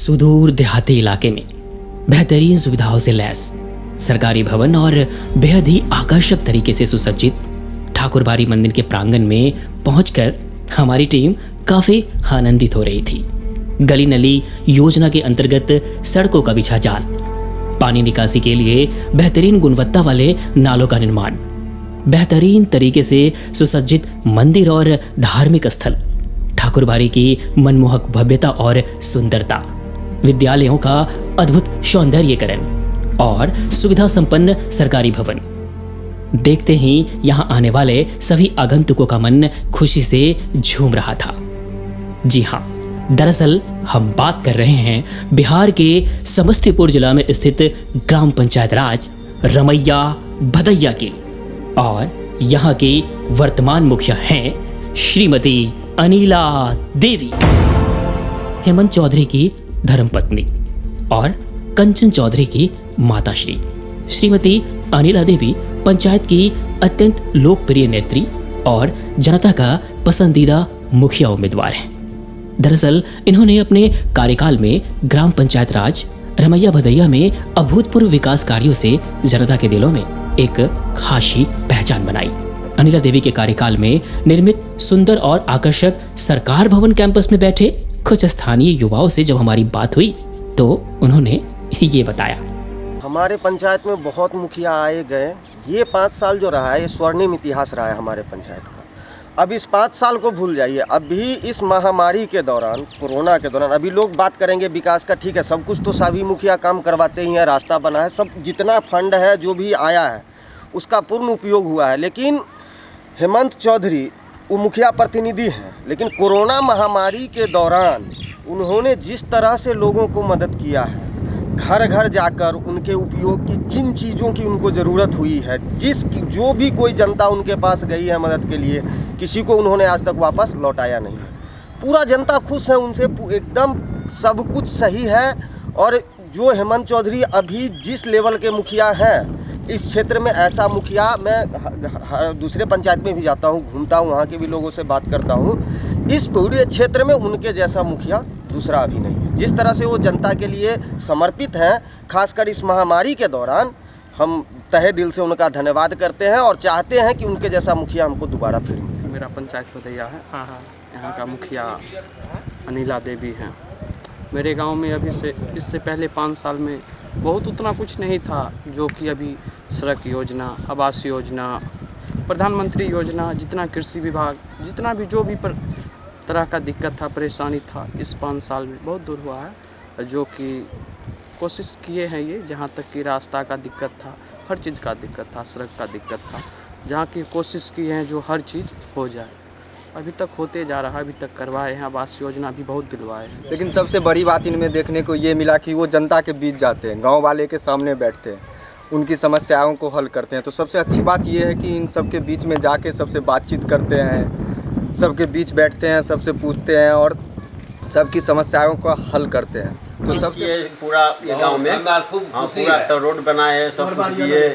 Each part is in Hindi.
सुदूर देहाती इलाके में बेहतरीन सुविधाओं से लैस सरकारी भवन और बेहद ही आकर्षक तरीके से सुसज्जित ठाकुरबाड़ी मंदिर के प्रांगण में पहुंचकर हमारी टीम काफी आनंदित हो रही थी। गली नली योजना के अंतर्गत सड़कों का बिछा जाल, पानी निकासी के लिए बेहतरीन गुणवत्ता वाले नालों का निर्माण, बेहतरीन तरीके से सुसज्जित मंदिर और धार्मिक स्थल, ठाकुरबाड़ी की मनमोहक भव्यता और सुंदरता, विद्यालयों का अद्भुत सौंदर्यीकरण और सुविधा संपन्न सरकारी भवन। देखते ही यहां आने वाले सभी आगंतुकों का मन खुशी से झूम रहा था। जी हां, दरअसल हम बात कर रहे हैं बिहार के समस्तीपुर जिला में स्थित ग्राम पंचायत राज रमैया भदैया की, और यहां की वर्तमान मुखिया हैं श्रीमती अनिला देवी, हेमंत चौधरी की धर्मपत्नी और कंचन चौधरी की माताश्री। श्रीमती अनिला देवी पंचायत की अत्यंत लोकप्रिय नेत्री और जनता का पसंदीदा मुखिया उम्मीदवार हैं। दरअसल इन्होंने अपने कार्यकाल में ग्राम पंचायत राज रमैया भदैया में अभूतपूर्व विकास कार्यों से जनता के दिलों में एक खासी पहचान बनाई। अनिला देवी के कार्यकाल में निर्मित सुंदर और आकर्षक सरकार भवन कैंपस में बैठे कुछ स्थानीय युवाओं से जब हमारी बात हुई तो उन्होंने ये बताया। हमारे पंचायत में बहुत मुखिया आए गए, ये 5 साल जो रहा है ये स्वर्णिम इतिहास रहा है हमारे पंचायत का। अब इस 5 साल को भूल जाइए। अभी इस महामारी के दौरान, कोरोना के दौरान, अभी लोग बात करेंगे विकास का, ठीक है, सब कुछ तो सभी मुखिया काम करवाते ही हैं, रास्ता बना है, सब जितना फंड है जो भी आया है उसका पूर्ण उपयोग हुआ है। लेकिन हेमंत चौधरी वो मुखिया प्रतिनिधि हैं, लेकिन कोरोना महामारी के दौरान उन्होंने जिस तरह से लोगों को मदद किया है, घर घर जाकर उनके उपयोग की जिन चीज़ों की उनको ज़रूरत हुई है, जो भी कोई जनता उनके पास गई है मदद के लिए, किसी को उन्होंने आज तक वापस लौटाया नहीं है। पूरा जनता खुश है उनसे, एकदम सब कुछ सही है। और जो हेमंत चौधरी अभी जिस लेवल के मुखिया हैं इस क्षेत्र में, ऐसा मुखिया मैं दूसरे पंचायत में भी जाता हूँ, घूमता हूँ, वहाँ के भी लोगों से बात करता हूँ, इस पूरे क्षेत्र में उनके जैसा मुखिया दूसरा अभी नहीं है। जिस तरह से वो जनता के लिए समर्पित हैं, खासकर इस महामारी के दौरान, हम तहे दिल से उनका धन्यवाद करते हैं और चाहते हैं कि उनके जैसा मुखिया हमको दोबारा फिर मिले। मेरा पंचायत भदैया है, यहाँ का मुखिया अनिला देवी हैं। मेरे गांव में अभी से इससे पहले 5 साल में बहुत उतना कुछ नहीं था, जो कि अभी सड़क योजना, आवास योजना, प्रधानमंत्री योजना, जितना कृषि विभाग, जितना भी जो भी तरह का दिक्कत था, परेशानी था, इस 5 साल में बहुत दूर हुआ है। जो कि कोशिश किए हैं ये, जहाँ तक कि रास्ता का दिक्कत था, हर चीज़ का दिक्कत था, सड़क का दिक्कत था, जहाँ की कोशिश की है जो हर चीज़ हो जाए। अभी तक होते जा रहा है, अभी तक करवाए हैं, आवास योजना भी बहुत दिलवाए हैं। लेकिन सबसे बड़ी बात इनमें देखने को ये मिला कि वो जनता के बीच जाते हैं, गांव वाले के सामने बैठते हैं, उनकी समस्याओं को हल करते हैं। तो सबसे अच्छी बात ये है कि इन सब के बीच में जाके सबसे बातचीत करते हैं, सबके बीच बैठते हैं, सबसे पूछते हैं और सबकी समस्याओं का हल करते हैं। तो सबसे पूरा ये गांव में पूरा तो रोड बनाए है, सब कुछ दिए,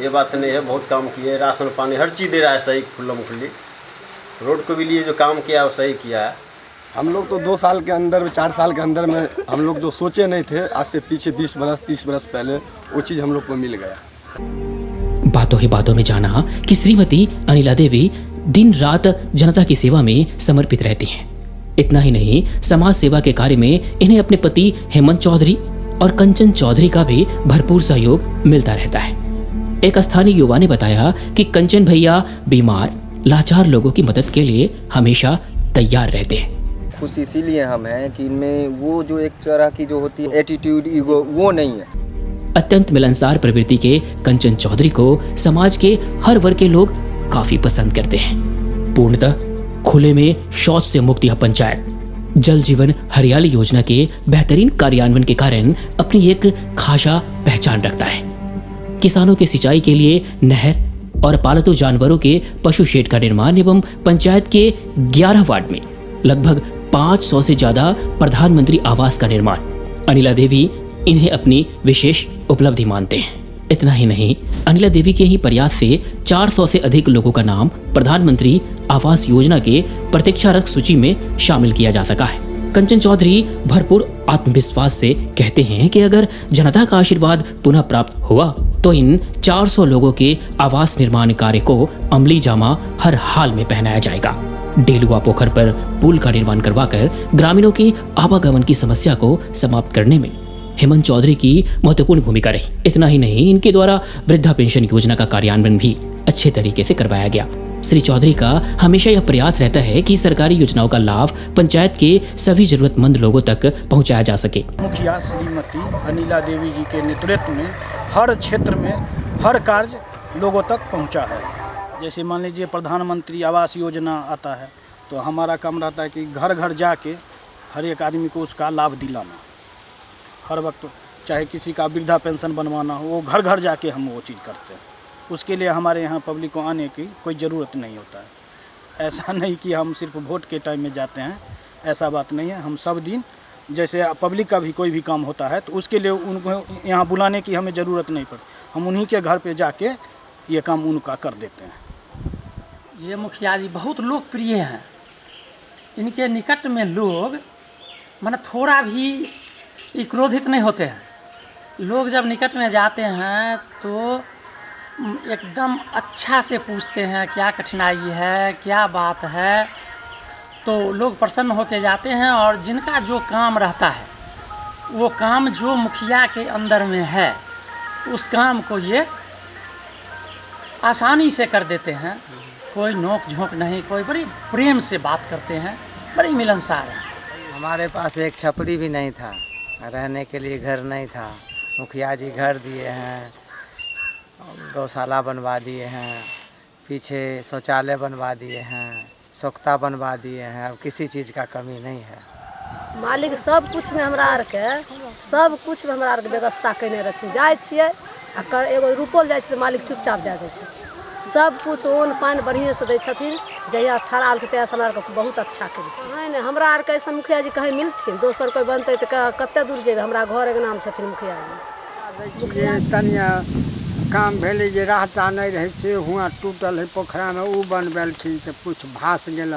ये बात नहीं है, बहुत काम किए, राशन पानी हर चीज़ दे रहा है सही, खुल्लम खुल्ली। रोड को भी लिए जो काम किया वो सही किया है। हम लोग तो 2 साल के अंदर, 4 साल के अंदर में हम लोग जो सोचे नहीं थे, आज से पीछे 20 बरस 30 बरस पहले वो चीज़ हम लोग को मिल गया। बातों ही बातों में जाना कि श्रीमती अनिला देवी दिन रात जनता की सेवा में समर्पित रहती हैं। इतना ही नहीं, समाज सेवा के कार्य में इन्हें अपने पति हेमंत चौधरी और कंचन चौधरी का भी भरपूर सहयोग मिलता रहता है। एक स्थानीय युवा ने बताया कि कंचन भैया बीमार लाचार लोगों की मदद के लिए हमेशा तैयार रहते हैं। खुश इसीलिए हम हैं कि इनमें वो जो एक तरह की जो होती है एटीट्यूड, ईगो, वो नहीं है। अत्यंत मिलनसार प्रवृत्ति के कंचन चौधरी को समाज के हर वर्ग के लोग काफी पसंद करते हैं। पूर्णतः खुले में शौच से मुक्त यह पंचायत जल जीवन हरियाली योजना के बेहतरीन कार्यान्वयन के कारण अपनी एक खासा पहचान रखता है। किसानों की सिंचाई के लिए नहर और पालतू जानवरों के पशु शेड का निर्माण एवं पंचायत के 11 वार्ड में लगभग 500 से ज्यादा प्रधानमंत्री आवास का निर्माण अनिला देवी इन्हें अपनी विशेष उपलब्धि मानते हैं। इतना ही नहीं, अनिला देवी के ही प्रयास से 400 से अधिक लोगों का नाम प्रधानमंत्री आवास योजना के प्रतीक्षारत सूची में शामिल किया जा सका है। किसानों की सिंचाई के लिए नहर और पालतू जानवरों के पशु शेड का निर्माण अनिला देवी इन्हें अपनी विशेष उपलब्धि मानते हैं। इतना ही नहीं, अनिला देवी के ही प्रयास से 400 से अधिक लोगों का नाम प्रधानमंत्री आवास योजना के प्रतीक्षारत सूची में शामिल किया जा सका है। कंचन चौधरी भरपूर आत्मविश्वास से कहते हैं कि अगर जनता का आशीर्वाद पुनः प्राप्त हुआ तो इन 400 लोगों के आवास निर्माण कार्य को अमली जामा हर हाल में पहनाया जाएगा। डेलुआ पोखर पर पुल का निर्माण करवाकर ग्रामीणों की आवागमन की समस्या को समाप्त करने में हेमंत चौधरी की महत्वपूर्ण भूमिका रही। इतना ही नहीं, इनके द्वारा वृद्धा पेंशन योजना का कार्यान्वयन भी अच्छे तरीके से करवाया गया। श्री चौधरी का हमेशा यह प्रयास रहता है कि सरकारी योजनाओं का लाभ पंचायत के सभी जरूरतमंद लोगों तक पहुंचाया जा सके। मुखिया श्रीमती अनिला देवी जी के नेतृत्व में हर क्षेत्र में हर कार्य लोगों तक पहुंचा है। जैसे मान लीजिए प्रधानमंत्री आवास योजना आता है तो हमारा काम रहता है कि घर घर जाके हर एक आदमी को उसका लाभ दिलाना। हर वक्त चाहे किसी का वृद्धा पेंशन बनवाना हो, वो घर घर जाके हम वो चीज़ करते हैं। उसके लिए हमारे यहाँ पब्लिक को आने की कोई ज़रूरत नहीं होता है। ऐसा नहीं कि हम सिर्फ वोट के टाइम में जाते हैं, ऐसा बात नहीं है। हम सब दिन जैसे पब्लिक का भी कोई भी काम होता है तो उसके लिए उनको यहाँ बुलाने की हमें ज़रूरत नहीं पड़ती। हम उन्हीं के घर पे जाके ये काम उनका कर देते हैं। ये मुखिया जी बहुत लोकप्रिय हैं। इनके निकट में लोग माने थोड़ा भी क्रोधित नहीं होते हैं। लोग जब निकट में जाते हैं तो एकदम अच्छा से पूछते हैं क्या कठिनाई है, क्या बात है, तो लोग प्रसन्न होकर जाते हैं। और जिनका जो काम रहता है वो काम जो मुखिया के अंदर में है उस काम को ये आसानी से कर देते हैं। कोई नोक झोंक नहीं, कोई बड़ी प्रेम से बात करते हैं, बड़ी मिलनसार है। हमारे पास एक छपरी भी नहीं था, रहने के लिए घर नहीं था। मुखिया जी घर दिए हैं, गौशाला बनवा दिए हैं, पीछे शौचालय बनवा दिए हैं, सोख्ता बनवा दिए हैं। अब किसी चीज़ का कमी नहीं है। मालिक सब कुछ में हमरा आर के सब कुछ में हमरा आर के व्यवस्था कने रही। जाए छियै आ एगो रुपल जाए छै मालिक चुपचाप दे दै छै। सब कुछ ओन पानी बढ़िया से दै छथिन। जहिया ठहराल के तहिया हमरा आर के बहुत अच्छा केलखिन। नहीं हमरा आर के ऐसा मुखिया जी कहीं मिलथिन, दोसर कोई बनते तो कते दूर जेबे। हमरा घर के नाम छथिन मुखिया जी। तनिया काम भेले जे रास्ता नहीं रहे से हुआ टूटल है पोखरा में, उ बनबेलखिन तो कुछ भास गेल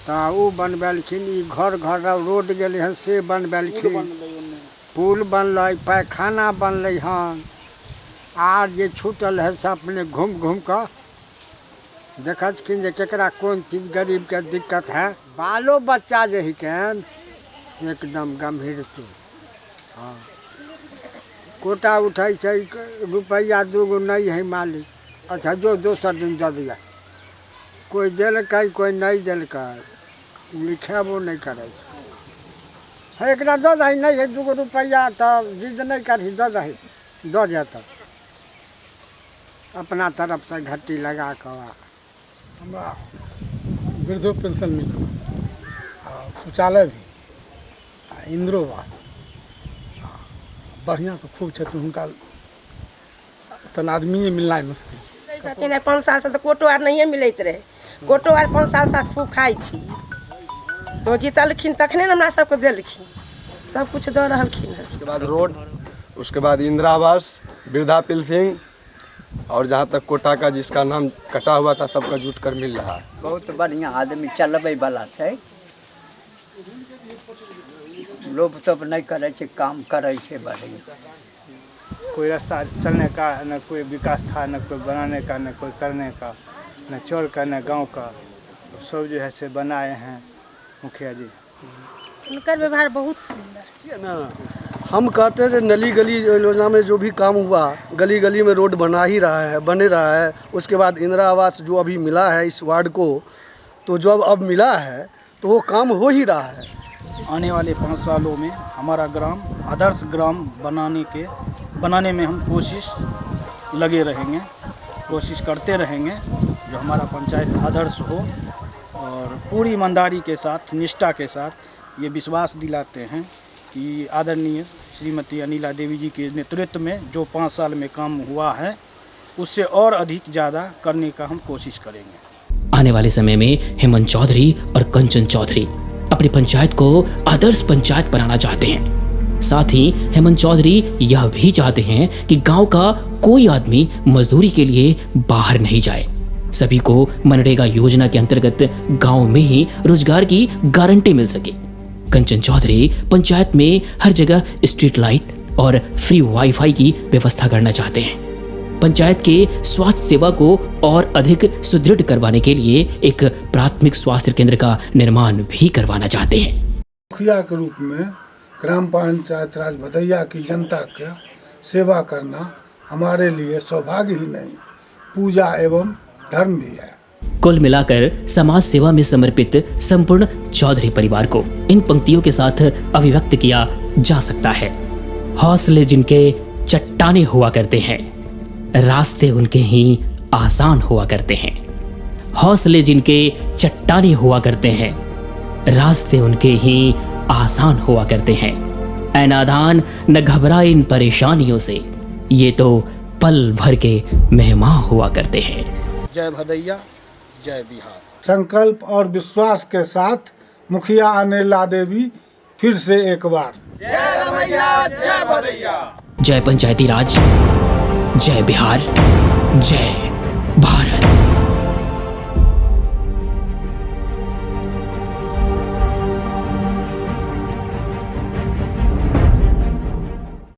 तो उ बनबेलखिन। ई घर घर रोड गेले हैं से बनबेलखिन, पुल बनल, पैखाना बनल हन। आर जे छूटल है से अपने घूम घूम कर देखिन जे केकरा कौन चीज गरीब के दिक्कत है। बालो बच्चा जे ही केन एकदम गंभीर थी। हाँ कोटा उठै छै रुपया दूगो नहीं है मालिक। अच्छा जो दोसर दिन दे दिया, कोई देलकै कोई नहीं देलकै, लिखेबो नहीं करे छै। एकरा दऽ दही नहीं है दूगो रुपया तो जिद नहीं करी, दऽ दही दऽ जाता अपना तरफ से घट्टी लगा कर। हमरा वृद्धो पेंशन मिल, शौचालय भी, इंद्रोवास बढ़िया तो खूब छथिन। हुनका तन आदमी मिलना मुश्किल। 5 साल से तो कोटो आर नहीं मिलत रहे। कोटो आर 5 साल से खूब खाई छी तो जीतलखिन तखने न हमरा सबके देलखिन, सब कुछ दऽ रहलखिन। उसके बाद रोड, उसके बाद इंदिरा आवास, वृद्धा पेंशन और जहाँ तक कोटा का जिसका नाम कटा हुआ था सबका जुट कर मिल रहा है। बहुत बढ़िया आदमी चलबै वाला छै, लोभ तोप नहीं करे छे, काम करे छे बढ़िया। कोई रास्ता चलने का न कोई विकास था, न कोई बनाने का, न कोई करने का, न चौर का न गांव का, सब जो है से बनाए हैं मुखिया जी। उनका व्यवहार बहुत सुंदर है ना। हम कहते हैं नली गली योजना में जो भी काम हुआ, गली गली में रोड बना ही रहा है, बने रहा है। उसके बाद इंदिरा आवास जो अभी मिला है इस वार्ड को, तो जो अब मिला है तो वो काम हो ही रहा है। आने वाले 5 सालों में हमारा ग्राम आदर्श ग्राम बनाने में हम कोशिश लगे रहेंगे, कोशिश करते रहेंगे जो हमारा पंचायत आदर्श हो। और पूरी ईमानदारी के साथ, निष्ठा के साथ ये विश्वास दिलाते हैं कि आदरणीय श्रीमती अनिला देवी जी के नेतृत्व में जो 5 साल में काम हुआ है उससे और अधिक ज़्यादा करने का हम कोशिश करेंगे। आने वाले समय में हेमंत चौधरी और कंचन चौधरी अपनी पंचायत को आदर्श पंचायत बनाना चाहते हैं। साथ ही हेमंत चौधरी यह भी चाहते हैं कि गांव का कोई आदमी मजदूरी के लिए बाहर नहीं जाए। सभी को मनरेगा योजना के अंतर्गत गांव में ही रोजगार की गारंटी मिल सके। कंचन चौधरी पंचायत में हर जगह स्ट्रीट लाइट और फ्री वाईफाई की व्यवस्था करना चाहते हैं। पंचायत के स्वास्थ्य सेवा को और अधिक सुदृढ़ करवाने के लिए एक प्राथमिक स्वास्थ्य केंद्र का निर्माण भी करवाना चाहते हैं। मुखिया के रूप में ग्राम पंचायत राज भदैया की जनता का सेवा करना हमारे लिए सौभाग्य ही नहीं, पूजा एवं धर्म भी है। कुल मिलाकर समाज सेवा में समर्पित संपूर्ण चौधरी परिवार को इन पंक्तियों के साथ अभिव्यक्त किया जा सकता है। हौसले जिनके चट्टाने हुआ करते हैं, रास्ते उनके ही आसान हुआ करते हैं। हौसले जिनके चट्टाने हुआ करते हैं, रास्ते उनके ही आसान हुआ करते हैं। ऐ नादान न घबरा इन परेशानियों से, ये तो पल भर के मेहमान हुआ करते हैं। जय भदैया, जय बिहार। संकल्प और विश्वास के साथ मुखिया अनिला देवी फिर से एक बार जय रमैया, जय भदैया। जय पंचायती राज, जय बिहार, जय भारत।